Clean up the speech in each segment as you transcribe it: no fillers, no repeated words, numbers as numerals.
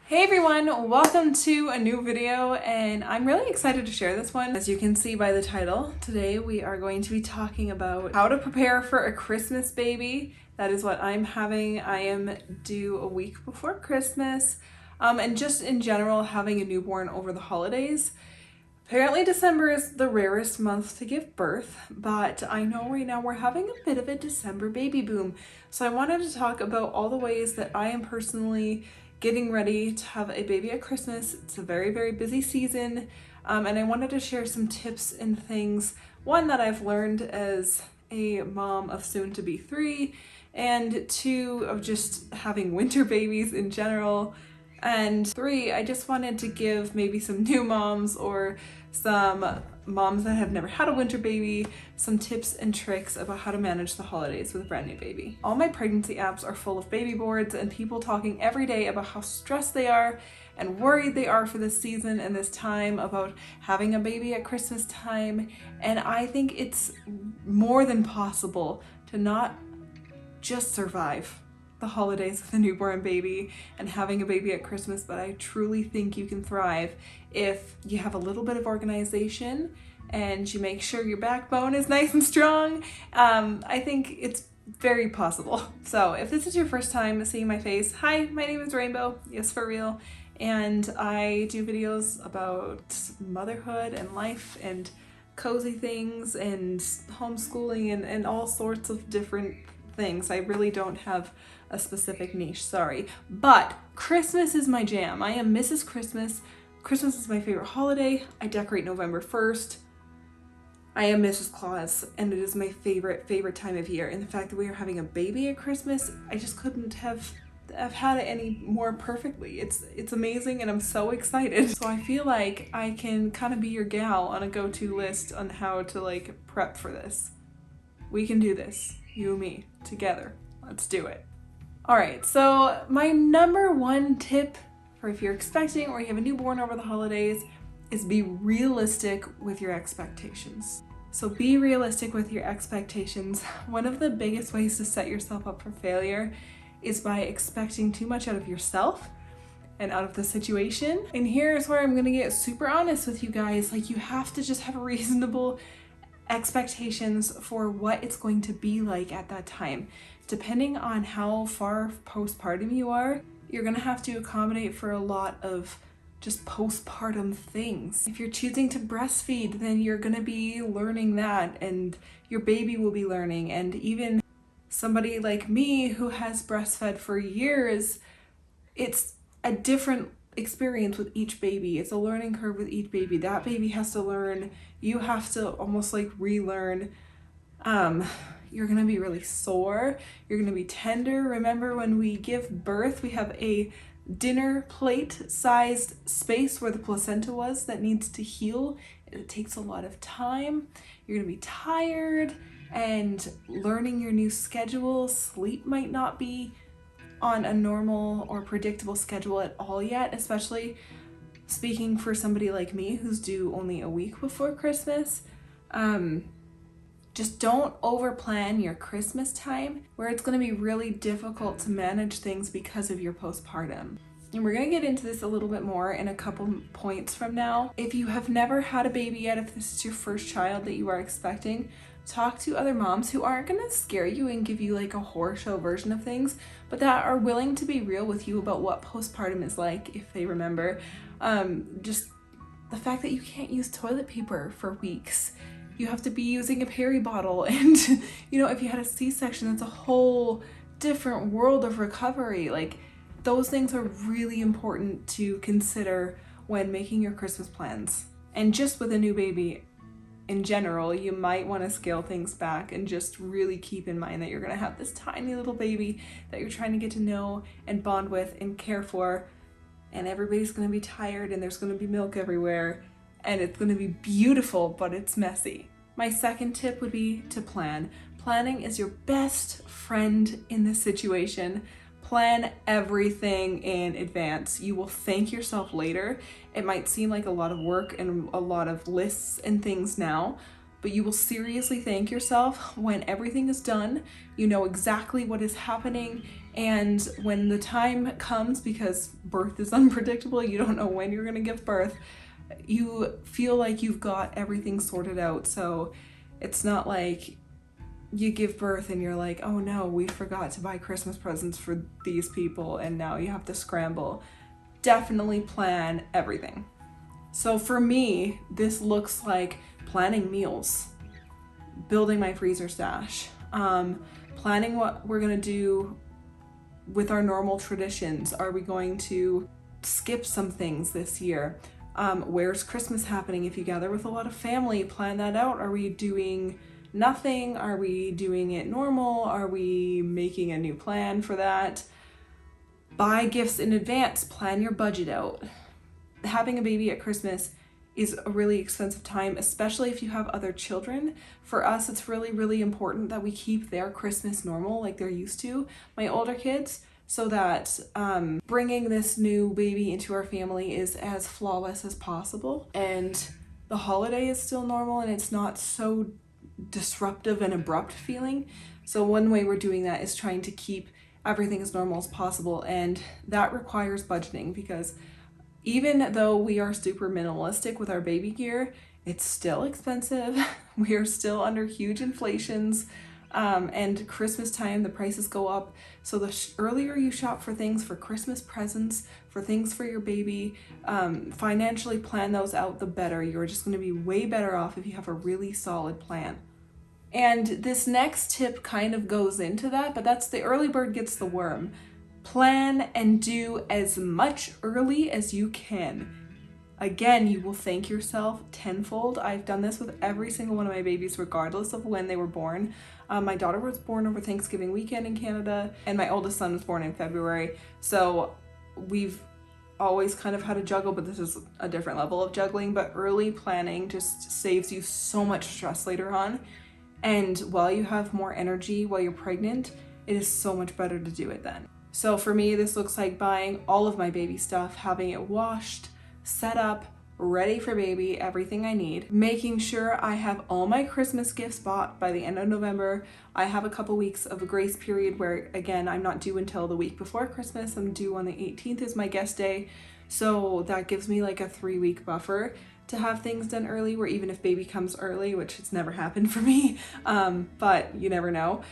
Hey everyone, welcome to a new video, and I'm really excited to share this one. As you can see by the title, today we are going to be talking about how to prepare for a Christmas baby. That is what I'm having. I am due a week before Christmas, and just in general having a newborn over the holidays. Apparently December is the rarest month to give birth, but I know right now we're having a bit of a December baby boom. So I wanted to talk about all the ways that I am personally getting ready to have a baby at Christmas. It's a very, very busy season, and I wanted to share some tips and things. One, that I've learned as a mom of soon to be 3, and 2, of just having winter babies in general. And 3, I just wanted to give maybe some new moms or some moms that have never had a winter baby some tips and tricks about how to manage the holidays with a brand new baby. All my pregnancy apps are full of baby boards and people talking every day about how stressed they are and worried they are for this season and this time about having a baby at Christmas time. And I think it's more than possible to not just survive the holidays with a newborn baby and having a baby at Christmas, but I truly think you can thrive if you have a little bit of organization and you make sure your backbone is nice and strong. I think it's very possible. So if this is your first time seeing my face, hi, my name is Rainbow, yes for real, and I do videos about motherhood and life and cozy things and homeschooling and all sorts of different things. I really don't have a specific niche, sorry. But Christmas is my jam. I am Mrs. Christmas. Christmas is my favorite holiday. I decorate November 1st. I am Mrs. Claus, and it is my favorite time of year. And the fact that we are having a baby at Christmas, I just couldn't have had it any more perfectly. It's amazing, and I'm so excited. So I feel like I can kind of be your gal on a go-to list on how to prep for this. We can do this, you and me, together. Let's do it. All right, so my number one tip for if you're expecting or you have a newborn over the holidays is be realistic with your expectations. So be realistic with your expectations. One of the biggest ways to set yourself up for failure is by expecting too much out of yourself and out of the situation. And here's where I'm gonna get super honest with you guys. You have to just have reasonable expectations for what it's going to be like at that time. Depending on how far postpartum you are, you're gonna have to accommodate for a lot of just postpartum things. If you're choosing to breastfeed, then you're gonna be learning that, and your baby will be learning. And even somebody like me who has breastfed for years, it's a different experience with each baby. It's a learning curve with each baby. That baby has to learn. You have to almost relearn. You're gonna be really sore. You're gonna be tender. Remember, when we give birth, we have a dinner plate sized space where the placenta was that needs to heal. It takes a lot of time. You're gonna be tired and learning your new schedule. Sleep might not be on a normal or predictable schedule at all yet, especially speaking for somebody like me who's due only a week before Christmas. Just don't overplan your Christmas time where it's going to be really difficult to manage things because of your postpartum. And we're going to get into this a little bit more in a couple points from now. If you have never had a baby yet, if this is your first child that you are expecting, talk to other moms who aren't going to scare you and give you a horror show version of things, but that are willing to be real with you about what postpartum is like, if they remember. Just the fact that you can't use toilet paper for weeks. You have to be using a peri bottle, and if you had a C-section, it's a whole different world of recovery. Those things are really important to consider when making your Christmas plans. And just with a new baby in general, you might want to scale things back and just really keep in mind that you're going to have this tiny little baby that you're trying to get to know and bond with and care for, and everybody's going to be tired, and there's going to be milk everywhere, and it's going to be beautiful, but it's messy. My second tip would be to plan. Planning is your best friend in this situation. Plan everything in advance. You will thank yourself later. It might seem like a lot of work and a lot of lists and things now, but you will seriously thank yourself when everything is done. You know exactly what is happening, And when the time comes, because birth is unpredictable, you don't know when you're gonna give birth, you feel like you've got everything sorted out. So it's not like you give birth and you're like, oh no, we forgot to buy Christmas presents for these people and now you have to scramble. Definitely plan everything. So for me, this looks like planning meals, building my freezer stash, planning what we're gonna do with our normal traditions. Are we going to skip some things this year? Where's Christmas happening? If you gather with a lot of family, plan that out. Are we doing nothing? Are we doing it normal? Are we making a new plan for that? Buy gifts in advance, plan your budget out. Having a baby at Christmas is a really expensive time, especially if you have other children. For us, it's really, really important that we keep their Christmas normal like they're used to, my older kids, so that bringing this new baby into our family is as flawless as possible. And the holiday is still normal and it's not so disruptive and abrupt feeling. So one way we're doing that is trying to keep everything as normal as possible. And that requires budgeting, because even though we are super minimalistic with our baby gear, it's still expensive. We are still under huge inflations. And Christmas time, the prices go up. So the earlier you shop for things, for Christmas presents, for things for your baby, financially plan those out, the better. You're just going to be way better off if you have a really solid plan. And this next tip kind of goes into that, but that's the early bird gets the worm. Plan and do as much early as you can. Again, you will thank yourself tenfold. I've done this with every single one of my babies, regardless of when they were born. My daughter was born over Thanksgiving weekend in Canada, and my oldest son was born in February. So we've always kind of had a juggle, but this is a different level of juggling. But early planning just saves you so much stress later on. And while you have more energy while you're pregnant, it is so much better to do it then. So for me, this looks like buying all of my baby stuff, having it washed, set up, ready for baby, everything I need, making sure I have all my Christmas gifts bought by the end of November. I have a couple weeks of a grace period where, again, I'm not due until the week before Christmas. I'm due on the 18th is my guest day. So that gives me like a 3-week buffer to have things done early, where even if baby comes early, which has never happened for me, but you never know,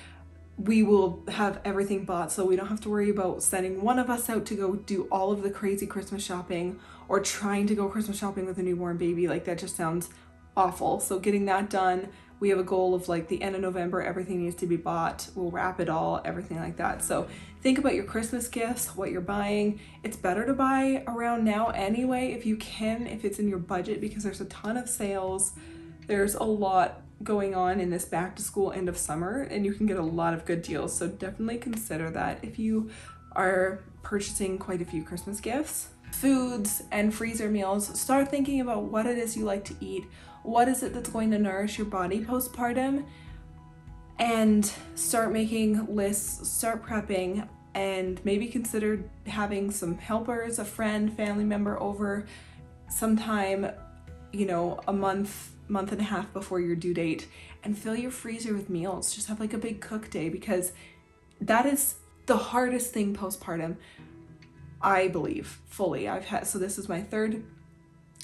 we will have everything bought, so we don't have to worry about sending one of us out to go do all of the crazy Christmas shopping or trying to go Christmas shopping with a newborn baby. Like, that just sounds awful. So getting that done, we have a goal of like the end of November, everything needs to be bought. We'll wrap it all, everything like that. So think about your Christmas gifts, what you're buying. It's better to buy around now anyway, if you can, if it's in your budget, because there's a ton of sales. There's a lot going on in this back to school end of summer, and you can get a lot of good deals. So definitely consider that if you are purchasing quite a few Christmas gifts. Foods and freezer meals, start thinking about what it is you like to eat. What is it that's going to nourish your body postpartum? And start making lists, start prepping, and maybe consider having some helpers, a friend, family member over sometime, a month and a half before your due date, and fill your freezer with meals. Just have like a big cook day, because that is the hardest thing postpartum, I believe, fully. So this is my third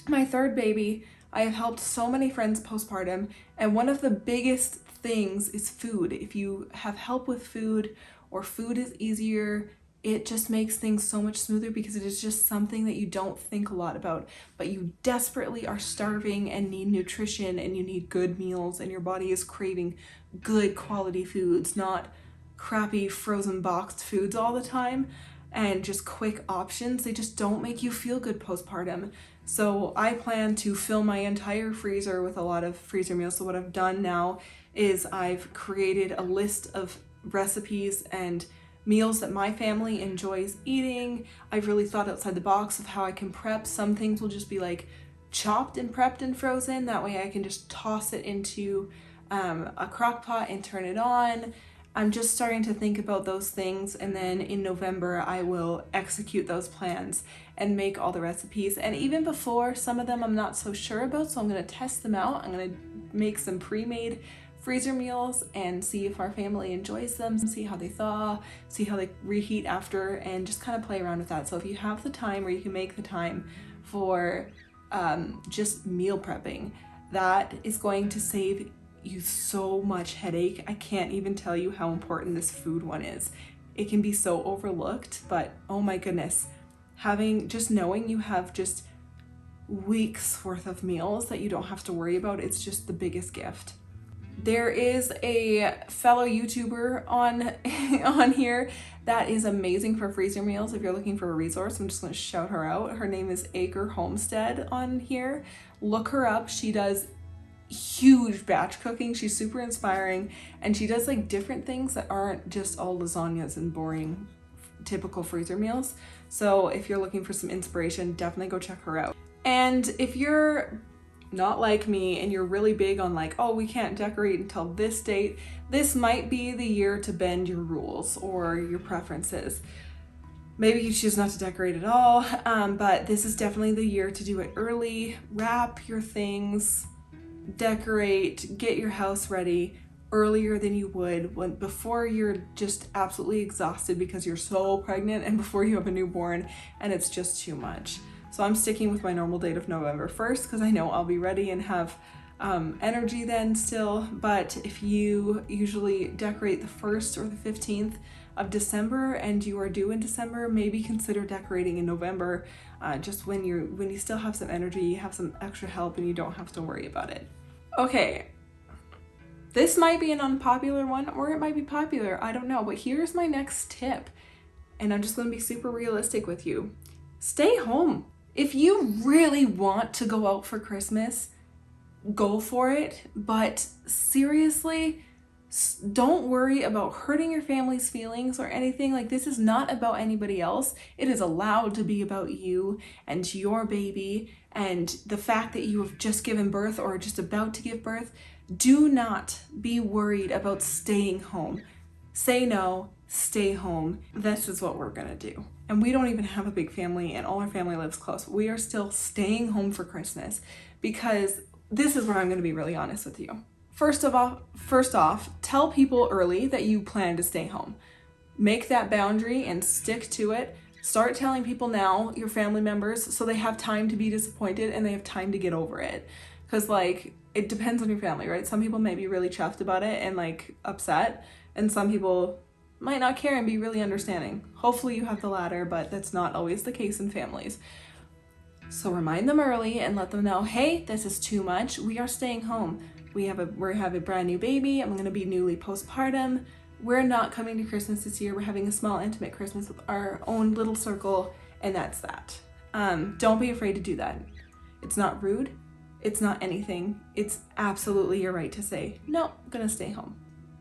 baby. I have helped so many friends postpartum, and one of the biggest things is food. If you have help with food, or food is easier, it just makes things so much smoother, because it is just something that you don't think a lot about, but you desperately are starving and need nutrition, and you need good meals, and your body is craving good quality foods, not crappy frozen boxed foods all the time, and just quick options. They just don't make you feel good postpartum. So I plan to fill my entire freezer with a lot of freezer meals. So what I've done now is I've created a list of recipes and meals that my family enjoys eating. I've really thought outside the box of how I can prep. Some things will just be like chopped and prepped and frozen. That way I can just toss it into a crock pot and turn it on. I'm just starting to think about those things, and then in November I will execute those plans and make all the recipes. And even before, some of them I'm not so sure about, so I'm going to test them out. I'm going to make some pre-made freezer meals and see if our family enjoys them, see how they thaw, see how they reheat after, and just kind of play around with that. So if you have the time, or you can make the time for just meal prepping, that is going to save you so much headache. I can't even tell you how important this food one is. It can be so overlooked, but oh my goodness, just knowing you have just weeks worth of meals that you don't have to worry about, it's just the biggest gift. There is a fellow YouTuber on here that is amazing for freezer meals. If you're looking for a resource, I'm just going to shout her out. Her name is Acre Homestead on here. Look her up. She does huge batch cooking. She's super inspiring, and she does like different things that aren't just all lasagnas and boring typical freezer meals. So if you're looking for some inspiration, definitely go check her out. And if you're not like me and you're really big on like, oh, we can't decorate until this date, this might be the year to bend your rules or your preferences. Maybe you choose not to decorate at all, but this is definitely the year to do it early. Wrap your things, decorate, get your house ready earlier than you would before you're just absolutely exhausted because you're so pregnant and before you have a newborn and it's just too much. So I'm sticking with my normal date of November 1st because I know I'll be ready and have energy then still. But if you usually decorate the 1st or the 15th of December and you are due in December, maybe consider decorating in November, just when you still have some energy, you have some extra help, and you don't have to worry about it. Okay, this might be an unpopular one, or it might be popular, I don't know, but here's my next tip, and I'm just going to be super realistic with you. Stay home. If you really want to go out for Christmas, go for it, but seriously, don't worry about hurting your family's feelings or anything. Like, this is not about anybody else. It is allowed to be about you and your baby and the fact that you have just given birth or are just about to give birth. Do not be worried about staying home. Say no, stay home. This is what we're gonna do. And we don't even have a big family and all our family lives close. We are still staying home for Christmas because this is where I'm gonna be really honest with you. First off, tell people early that you plan to stay home. Make that boundary and stick to it. Start telling people now, your family members, so they have time to be disappointed and they have time to get over it. Because like, it depends on your family, right? Some people may be really chuffed about it and like upset, and some people might not care and be really understanding. Hopefully you have the latter, but that's not always the case in families. So remind them early and let them know, hey, this is too much. We are staying home. We have a brand new baby. I'm gonna be newly postpartum. We're not coming to Christmas this year. We're having a small intimate Christmas with our own little circle, and that's that. Don't be afraid to do that. It's not rude. It's not anything. It's absolutely your right to say, no, I'm gonna stay home.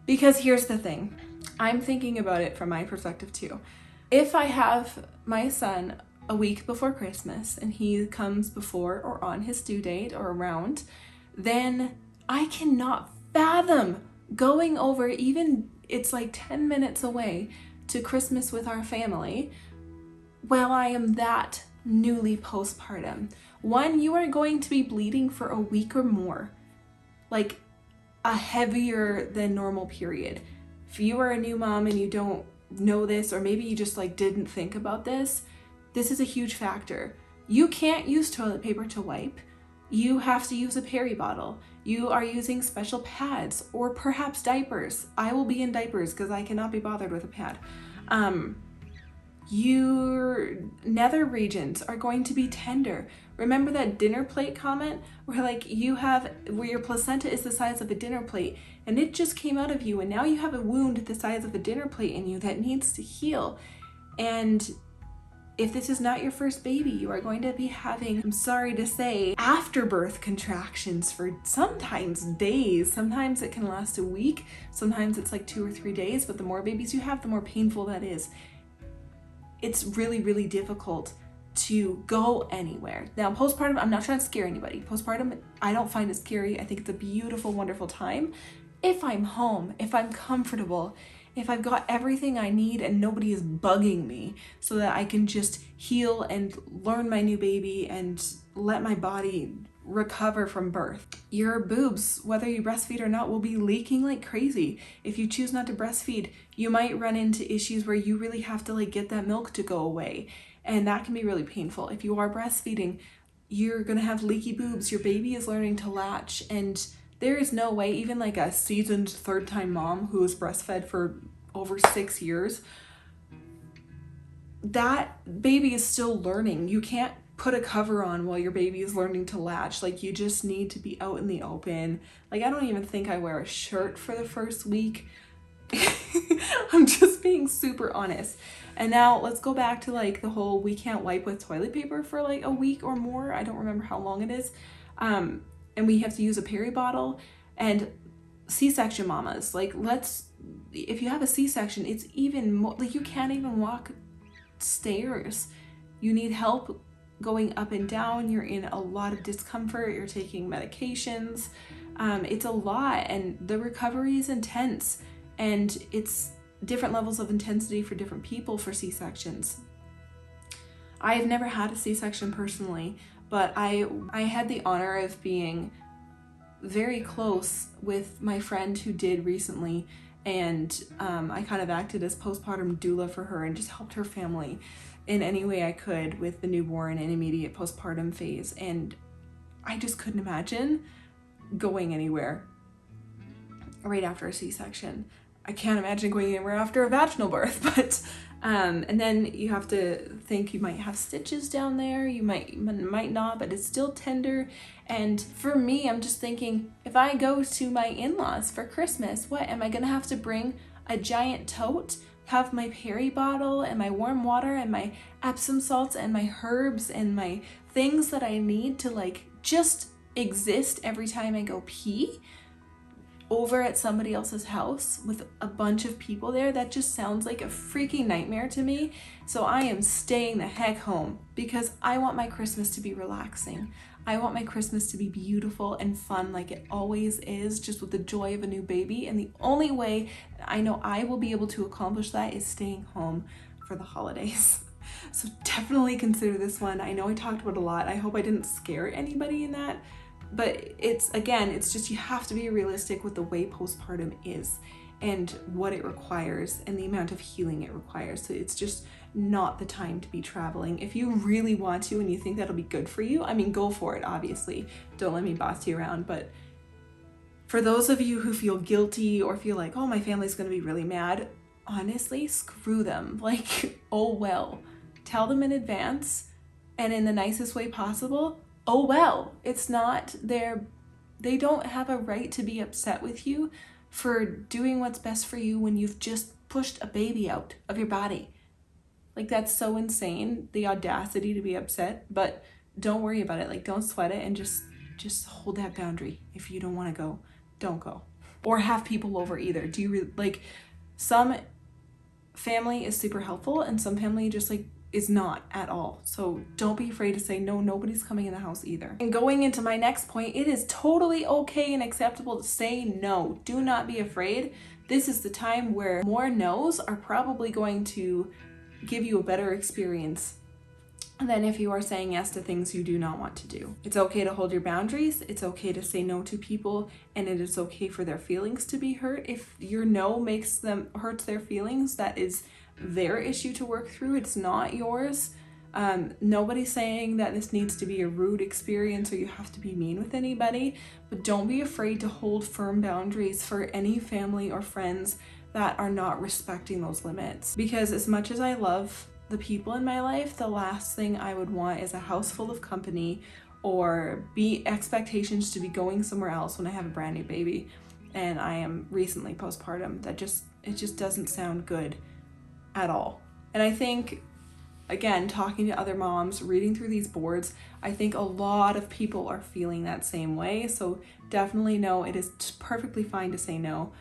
Because here's the thing. I'm thinking about it from my perspective too. If I have my son a week before Christmas and he comes before or on his due date or around, then I cannot fathom going over, even it's like 10 minutes away, to Christmas with our family while I am that newly postpartum. One, you are going to be bleeding for a week or more, like a heavier than normal period. If you are a new mom and you don't know this, or maybe you just like didn't think about this, this is a huge factor. You can't use toilet paper to wipe. You have to use a peri bottle. You are using special pads or perhaps diapers. I will be in diapers because I cannot be bothered with a pad. Your nether regions are going to be tender. Remember that dinner plate comment where like where your placenta is the size of a dinner plate and it just came out of you and now you have a wound the size of a dinner plate in you that needs to heal. And if this is not your first baby, you are going to be having, I'm sorry to say, afterbirth contractions for sometimes days. Sometimes it can last a week. Sometimes it's like 2 or 3 days, but the more babies you have, the more painful that is. It's really, really difficult to go anywhere. Now, postpartum, I'm not trying to scare anybody. Postpartum, I don't find it scary. I think it's a beautiful, wonderful time. If I'm home, if I'm comfortable, if I've got everything I need and nobody is bugging me so that I can just heal and learn my new baby and let my body recover from birth. Your boobs, whether you breastfeed or not, will be leaking like crazy. If you choose not to breastfeed, you might run into issues where you really have to like get that milk to go away, and that can be really painful. If you are breastfeeding, you're gonna have leaky boobs. Your baby is learning to latch, and there is no way, even like a seasoned third-time mom who has breastfed for over 6 years, that baby is still learning. You can't put a cover on while your baby is learning to latch. Like, you just need to be out in the open. Like, I don't even think I wear a shirt for the first week. I'm just being super honest. And now let's go back to like the whole we can't wipe with toilet paper for like a week or more. I don't remember how long it is. And we have to use a peri bottle. And C-section mamas, like, if you have a C-section, it's even more, like, you can't even walk stairs. You need help going up and down. You're in a lot of discomfort. You're taking medications. It's a lot, and the recovery is intense, and it's different levels of intensity for different people for C-sections. I have never had a C-section personally, but I had the honor of being very close with my friend who did recently, and I kind of acted as postpartum doula for her and just helped her family in any way I could with the newborn and immediate postpartum phase. And I just couldn't imagine going anywhere right after a C-section. I can't imagine going anywhere after a vaginal birth, but and then you have to think you might have stitches down there, you might not, but it's still tender. And for me, I'm just thinking, if I go to my in-laws for Christmas, what am I gonna have to bring? A giant tote, have my peri bottle and my warm water and my Epsom salts and my herbs and my things that I need to like just exist every time I go pee over at somebody else's house with a bunch of people there? That just sounds like a freaking nightmare to me. So I am staying the heck home because I want my Christmas to be relaxing. I want my Christmas to be beautiful and fun like it always is, just with the joy of a new baby. And the only way I know I will be able to accomplish that is staying home for the holidays. So definitely consider this one. I know I talked about it a lot. I hope I didn't scare anybody in that. But it's just, you have to be realistic with the way postpartum is and what it requires and the amount of healing it requires. So it's just not the time to be traveling. If you really want to and you think that'll be good for you, I mean, go for it, obviously. Don't let me boss you around. But for those of you who feel guilty or feel like, oh, my family's gonna be really mad, honestly, screw them. Like, oh well. Tell them in advance and in the nicest way possible. Oh well, it's not they don't have a right to be upset with you for doing what's best for you when you've just pushed a baby out of your body. Like, that's so insane, the audacity to be upset, but don't worry about it. Like, don't sweat it, and just hold that boundary. If you don't want to go, don't go. Or have people over either. Do you like, some family is super helpful and some family just like is not at all. So don't be afraid to say no. Nobody's coming in the house either. And going into my next point, it is totally okay and acceptable to say no. Do not be afraid. This is the time where more no's are probably going to give you a better experience than if you are saying yes to things you do not want to do. It's okay to hold your boundaries. It's okay to say no to people, and it is okay for their feelings to be hurt. If your no hurts their feelings, that is their issue to work through. It's not yours. Nobody's saying that this needs to be a rude experience or you have to be mean with anybody, but don't be afraid to hold firm boundaries for any family or friends that are not respecting those limits. Because as much as I love the people in my life, the last thing I would want is a house full of company or expectations to be going somewhere else when I have a brand new baby and I am recently postpartum. It just doesn't sound good at all. And I think, again, talking to other moms, reading through these boards, I think a lot of people are feeling that same way. So definitely know it is perfectly fine to say no.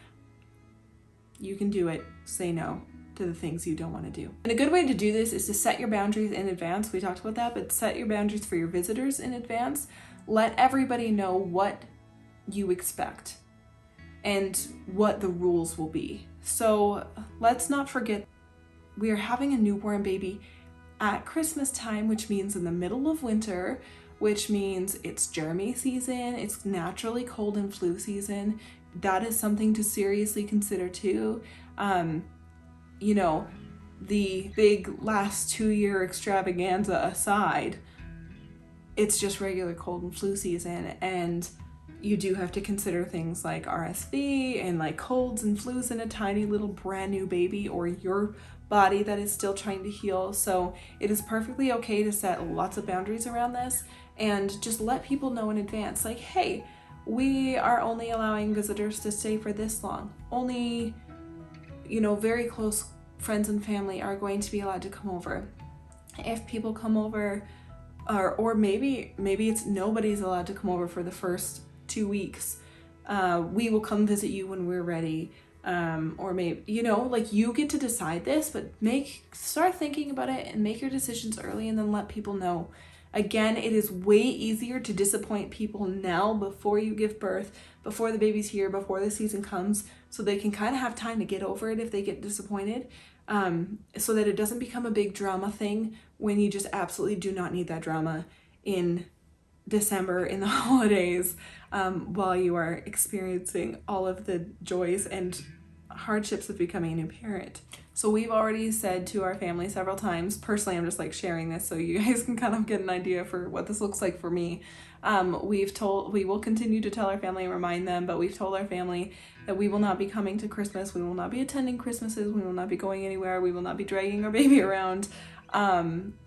You can do it. Say no to the things you don't want to do. And a good way to do this is to set your boundaries in advance. We talked about that, but set your boundaries for your visitors in advance. Let everybody know what you expect and what the rules will be. So let's not forget, we are having a newborn baby at Christmas time, which means in the middle of winter which means it's germy season, it's naturally cold and flu season. That is something to seriously consider too. You know, the big last 2-year extravaganza aside, it's just regular cold and flu season, and you do have to consider things like RSV and like colds and flus in a tiny little brand new baby, or your body that is still trying to heal. So it is perfectly okay to set lots of boundaries around this and just let people know in advance, like, hey, we are only allowing visitors to stay for this long. Only, very close friends and family are going to be allowed to come over. If people come over, or maybe it's nobody's allowed to come over for the first 2 weeks, we will come visit you when we're ready. Or maybe, you get to decide this, but start thinking about it and make your decisions early, and then let people know. Again, it is way easier to disappoint people now before you give birth, before the baby's here, before the season comes, so they can kind of have time to get over it if they get disappointed, so that it doesn't become a big drama thing when you just absolutely do not need that drama in December in the holidays, while you are experiencing all of the joys and hardships of becoming a new parent. So we've already said to our family several times, personally I'm just like sharing this so you guys can kind of get an idea for what this looks like for me. We will continue to tell our family and remind them, but we've told our family that we will not be coming to Christmas, we will not be attending Christmases, we will not be going anywhere, we will not be dragging our baby around.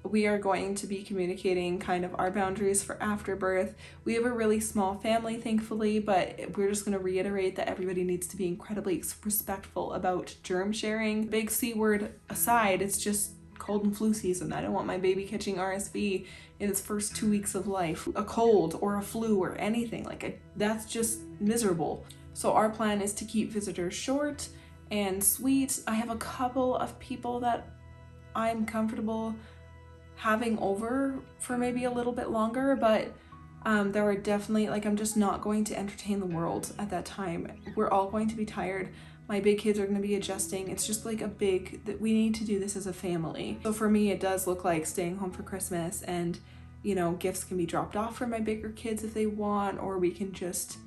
We are going to be communicating kind of our boundaries for after birth. We have a really small family, thankfully, but we're just going to reiterate that everybody needs to be incredibly respectful about germ sharing. Big C word aside, it's just cold and flu season. I don't want my baby catching RSV in its first 2 weeks of life, a cold or a flu or anything that's just miserable. So our plan is to keep visitors short and sweet. I have a couple of people that I'm comfortable having over for maybe a little bit longer, but there are definitely, I'm just not going to entertain the world at that time. We're all going to be tired. My big kids are going to be adjusting. It's just that we need to do this as a family. So for me, it does look like staying home for Christmas, and gifts can be dropped off for my bigger kids if they want, or we can just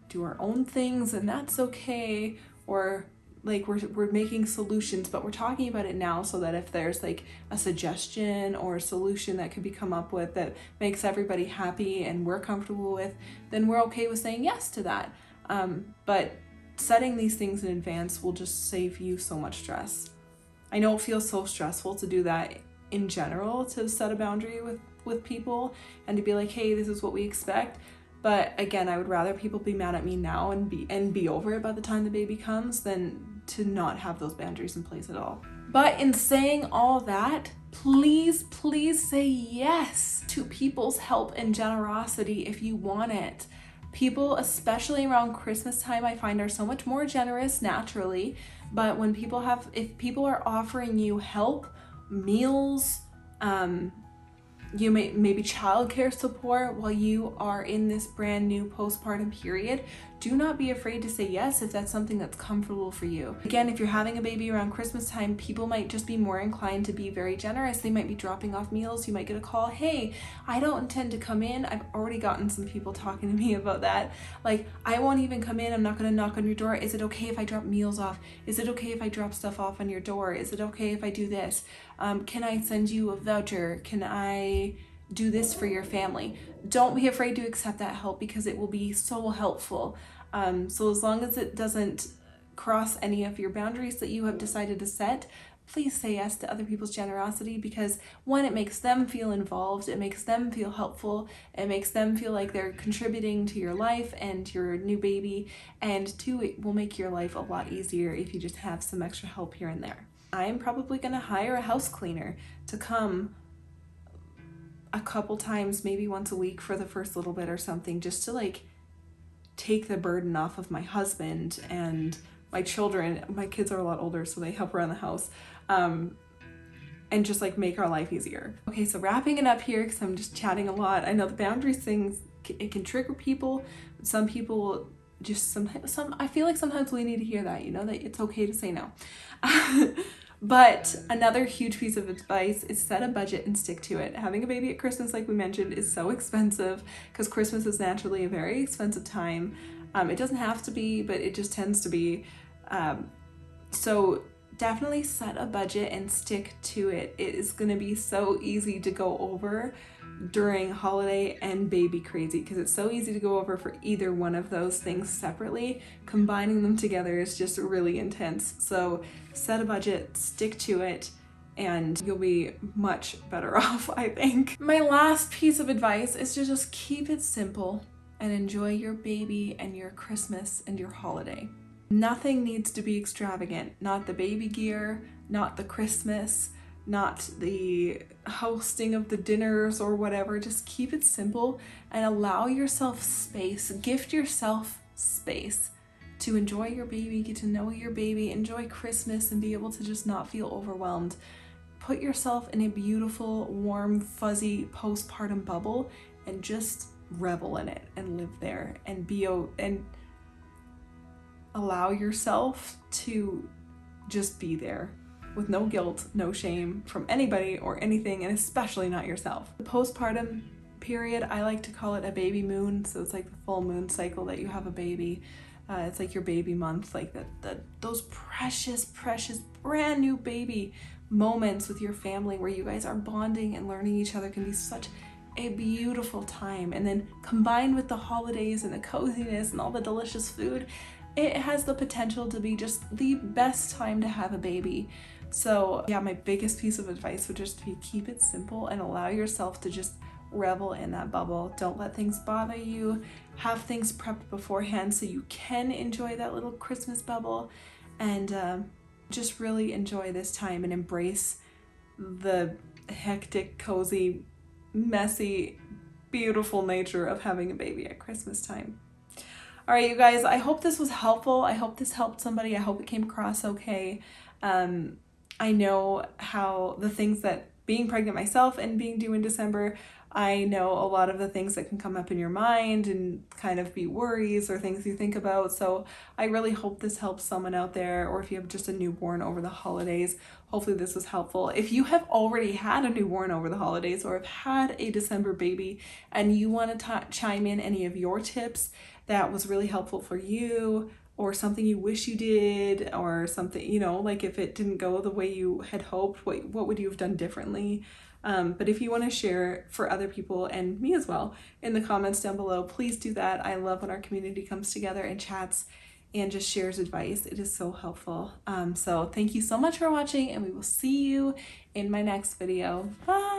do our own things and that's okay. Or we're making solutions, but we're talking about it now so that if there's a suggestion or a solution that could be come up with that makes everybody happy and we're comfortable with, then we're okay with saying yes to that. But setting these things in advance will just save you so much stress. I know it feels so stressful to do that in general, to set a boundary with people and to be like, hey, this is what we expect. But again, I would rather people be mad at me now and be over it by the time the baby comes than to not have those boundaries in place at all. But in saying all that, please say yes to people's help and generosity if you want it. People, especially around Christmas time, I find are so much more generous naturally. But if people are offering you help, meals, you maybe childcare support while you are in this brand new postpartum period, do not be afraid to say yes if that's something that's comfortable for you. Again, if you're having a baby around Christmas time, people might just be more inclined to be very generous. They might be dropping off meals. You might get a call, hey, I don't intend to come in. I've already gotten some people talking to me about that. I won't even come in. I'm not going to knock on your door. Is it okay if I drop meals off? Is it okay if I drop stuff off on your door? Is it okay if I do this? Can I send you a voucher? Can I do this for your family? Don't be afraid to accept that help because it will be so helpful. So as long as it doesn't cross any of your boundaries that you have decided to set, please say yes to other people's generosity, because one, it makes them feel involved, it makes them feel helpful, it makes them feel like they're contributing to your life and your new baby, and two, it will make your life a lot easier if you just have some extra help here and there. I'm probably gonna hire a house cleaner to come a couple times, maybe once a week for the first little bit or something, just to take the burden off of my husband and my children. My kids are a lot older, so they help around the house, and just make our life easier. Okay, so wrapping it up here, because I'm just chatting a lot. I know the boundaries things, it can trigger people. Some people just I feel like sometimes we need to hear that, that it's okay to say no. But another huge piece of advice is set a budget and stick to it. Having a baby at Christmas, like we mentioned, is so expensive because Christmas is naturally a very expensive time. It doesn't have to be, but it just tends to be. So definitely set a budget and stick to it. It is going to be so easy to go over during holiday and baby crazy because it's so easy to go over for either one of those things separately. Combining them together is just really intense. So set a budget, stick to it, and you'll be much better off, I think. My last piece of advice is to just keep it simple and enjoy your baby and your Christmas and your holiday. Nothing needs to be extravagant. Not the baby gear, not the Christmas, not the hosting of the dinners or whatever. Just keep it simple and allow yourself space. Gift yourself space to enjoy your baby, get to know your baby, enjoy Christmas, and be able to just not feel overwhelmed. Put yourself in a beautiful, warm, fuzzy postpartum bubble and just revel in it and live there and and allow yourself to just be there with no guilt, no shame from anybody or anything, and especially not yourself. The postpartum period, I like to call it a baby moon. So it's like the full moon cycle that you have a baby. It's like your baby month, like those precious brand new baby moments with your family where you guys are bonding and learning each other can be such a beautiful time. And then combined with the holidays and the coziness and all the delicious food, it has the potential to be just the best time to have a baby. So yeah, my biggest piece of advice would just be keep it simple and allow yourself to just revel in that bubble. Don't let things bother you. Have things prepped beforehand so you can enjoy that little Christmas bubble, and just really enjoy this time and embrace the hectic, cozy, messy, beautiful nature of having a baby at Christmas time. All right, you guys, I hope this was helpful. I hope this helped somebody. I hope it came across okay. I know how the things that being pregnant myself and being due in December, I know a lot of the things that can come up in your mind and kind of be worries or things you think about. So I really hope this helps someone out there, or if you have just a newborn over the holidays, hopefully this was helpful. If you have already had a newborn over the holidays or have had a December baby and you want to chime in any of your tips that was really helpful for you, or something you wish you did, or something, you know, like if it didn't go the way you had hoped, what would you have done differently? But if you want to share for other people and me as well in the comments down below, please do that. I love when our community comes together and chats and just shares advice. It is so helpful. So thank you so much for watching, and we will see you in my next video. Bye!